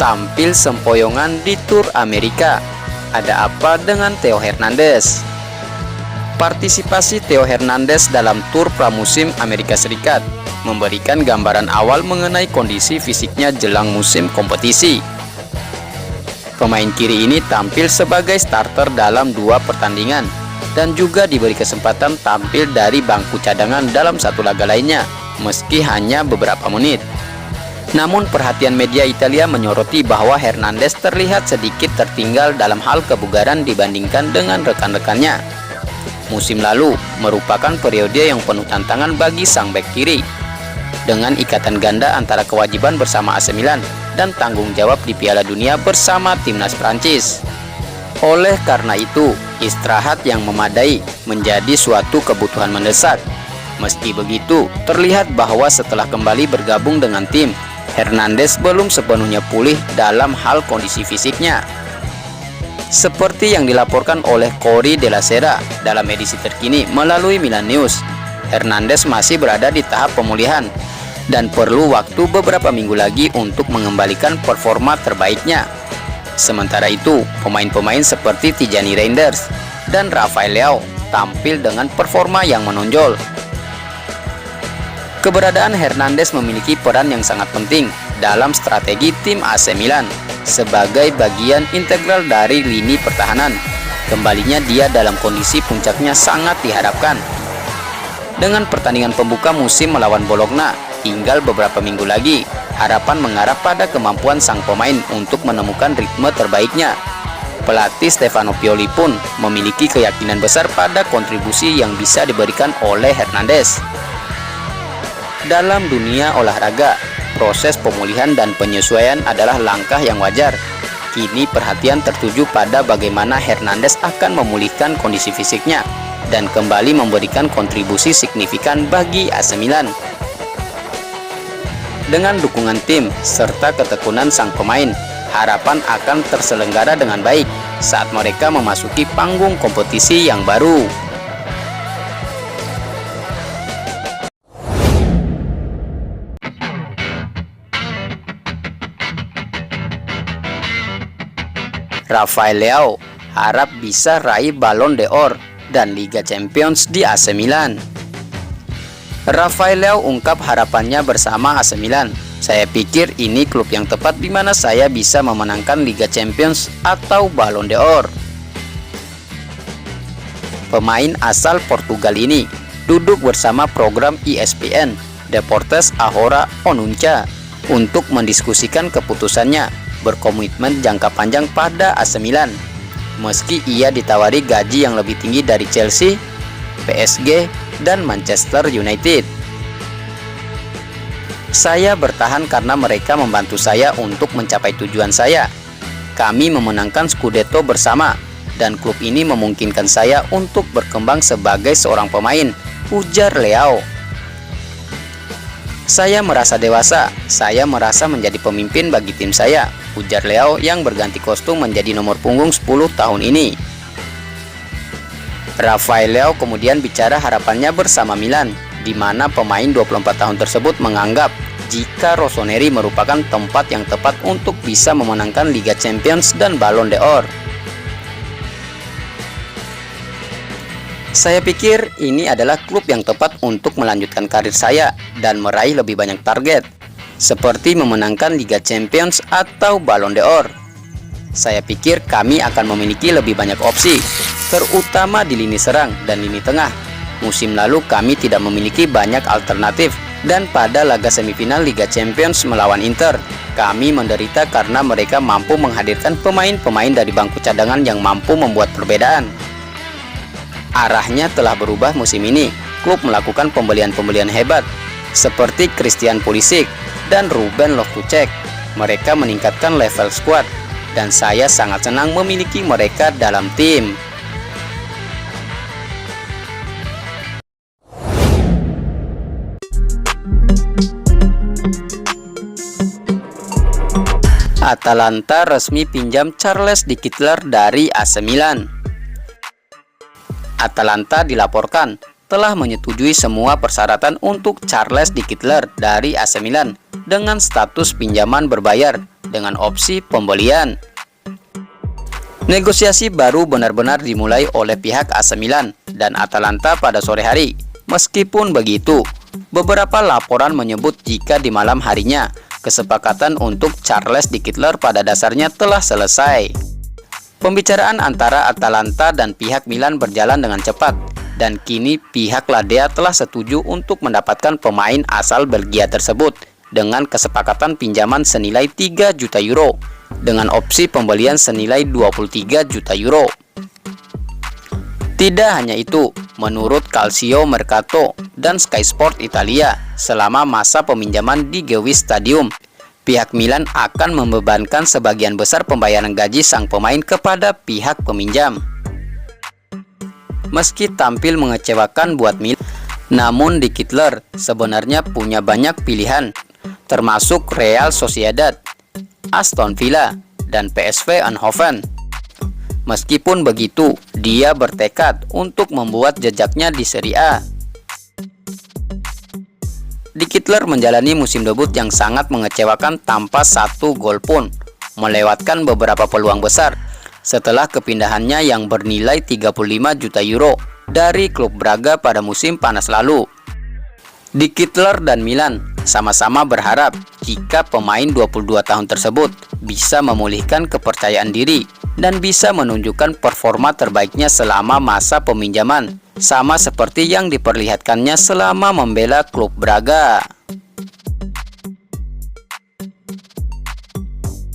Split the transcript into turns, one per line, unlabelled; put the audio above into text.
tampil sempoyongan di Tur Amerika. Ada apa dengan Theo Hernandez? Partisipasi Theo Hernandez dalam tur pramusim Amerika Serikat memberikan gambaran awal mengenai kondisi fisiknya jelang musim kompetisi. Pemain kiri ini tampil sebagai starter dalam 2 pertandingan dan juga diberi kesempatan tampil dari bangku cadangan dalam 1 laga lainnya, meski hanya beberapa menit. Namun perhatian media Italia menyoroti bahwa Hernandez terlihat sedikit tertinggal dalam hal kebugaran dibandingkan dengan rekan-rekannya. Musim lalu merupakan periode yang penuh tantangan bagi sang bek kiri, dengan ikatan ganda antara kewajiban bersama AC Milan dan tanggung jawab di Piala Dunia bersama timnas Prancis. Oleh karena itu, istirahat yang memadai menjadi suatu kebutuhan mendesak. Meski begitu, terlihat bahwa setelah kembali bergabung dengan tim, Hernandez belum sepenuhnya pulih dalam hal kondisi fisiknya. Seperti yang dilaporkan oleh Corriere della Sera dalam edisi terkini melalui Milan News, Hernandez masih berada di tahap pemulihan dan perlu waktu beberapa minggu lagi untuk mengembalikan performa terbaiknya. Sementara itu, pemain-pemain seperti Tijani Reinders dan Rafael Leao tampil dengan performa yang menonjol. Keberadaan Hernandez memiliki peran yang sangat penting dalam strategi tim AC Milan sebagai bagian integral dari lini pertahanan. Kembalinya dia dalam kondisi puncaknya sangat diharapkan. Dengan pertandingan pembuka musim melawan Bologna tinggal beberapa minggu lagi, harapan mengarah pada kemampuan sang pemain untuk menemukan ritme terbaiknya. Pelatih Stefano Pioli pun memiliki keyakinan besar pada kontribusi yang bisa diberikan oleh Hernandez. Dalam dunia olahraga, proses pemulihan dan penyesuaian adalah langkah yang wajar. Kini perhatian tertuju pada bagaimana Hernandez akan memulihkan kondisi fisiknya dan kembali memberikan kontribusi signifikan bagi AC Milan. Dengan dukungan tim serta ketekunan sang pemain, harapan akan terselenggara dengan baik saat mereka memasuki panggung kompetisi yang baru. Rafael Leao harap bisa raih Ballon d'Or dan Liga Champions di AC Milan. Rafael Leao ungkap harapannya bersama AC Milan. Saya pikir ini klub yang tepat di mana saya bisa memenangkan Liga Champions atau Ballon d'Or. Pemain asal Portugal ini duduk bersama program ESPN Deportes Ahora Onunca untuk mendiskusikan keputusannya berkomitmen jangka panjang pada AC Milan, meski ia ditawari gaji yang lebih tinggi dari Chelsea, PSG, dan Manchester United. Saya bertahan karena mereka membantu saya untuk mencapai tujuan saya. Kami memenangkan Scudetto bersama, dan klub ini memungkinkan saya untuk berkembang sebagai seorang pemain, ujar Leao. Saya merasa dewasa, saya merasa menjadi pemimpin bagi tim saya, ujar Leao yang berganti kostum menjadi nomor punggung 10 tahun ini. Rafael Leao kemudian bicara harapannya bersama Milan, di mana pemain 24 tahun tersebut menganggap jika Rossoneri merupakan tempat yang tepat untuk bisa memenangkan Liga Champions dan Ballon d'Or. Saya pikir ini adalah klub yang tepat untuk melanjutkan karir saya dan meraih lebih banyak target, seperti memenangkan Liga Champions atau Ballon d'Or. Saya pikir kami akan memiliki lebih banyak opsi, terutama di lini serang dan lini tengah. Musim lalu kami tidak memiliki banyak alternatif, dan pada laga semifinal Liga Champions melawan Inter, kami menderita karena mereka mampu menghadirkan pemain-pemain dari bangku cadangan yang mampu membuat perbedaan. Arahnya telah berubah musim ini. Klub melakukan pembelian-pembelian hebat seperti Christian Pulisic dan Ruben Loftus-Cheek. Mereka meningkatkan level skuad dan saya sangat senang memiliki mereka dalam tim. Atalanta resmi pinjam Charles de Ketelaere dari AC Milan. Atalanta dilaporkan telah menyetujui semua persyaratan untuk Charles de Ketelaere dari AC Milan dengan status pinjaman berbayar dengan opsi pembelian. Negosiasi baru benar-benar dimulai oleh pihak AC Milan dan Atalanta pada sore hari. Meskipun begitu, beberapa laporan menyebut jika di malam harinya, kesepakatan untuk Charles De Ketelaere pada dasarnya telah selesai. Pembicaraan antara Atalanta dan pihak Milan berjalan dengan cepat, dan kini pihak Ladea telah setuju untuk mendapatkan pemain asal Belgia tersebut dengan kesepakatan pinjaman senilai 3 juta euro dengan opsi pembelian senilai 23 juta euro. Tidak hanya itu, menurut Calcio Mercato dan Sky Sport Italia, selama masa peminjaman di Gewiss Stadium, pihak Milan akan membebankan sebagian besar pembayaran gaji sang pemain kepada pihak peminjam. Meski tampil mengecewakan buat Milan, namun De Ketelaere sebenarnya punya banyak pilihan, termasuk Real Sociedad, Aston Villa, dan PSV Eindhoven. Meskipun begitu, dia bertekad untuk membuat jejaknya di Serie A. De Ketelaere menjalani musim debut yang sangat mengecewakan tanpa 1 gol pun, melewatkan beberapa peluang besar setelah kepindahannya yang bernilai 35 juta euro dari klub Braga pada musim panas lalu. De Ketelaere dan Milan sama-sama berharap jika pemain 22 tahun tersebut bisa memulihkan kepercayaan diri dan bisa menunjukkan performa terbaiknya selama masa peminjaman, sama seperti yang diperlihatkannya selama membela klub Braga.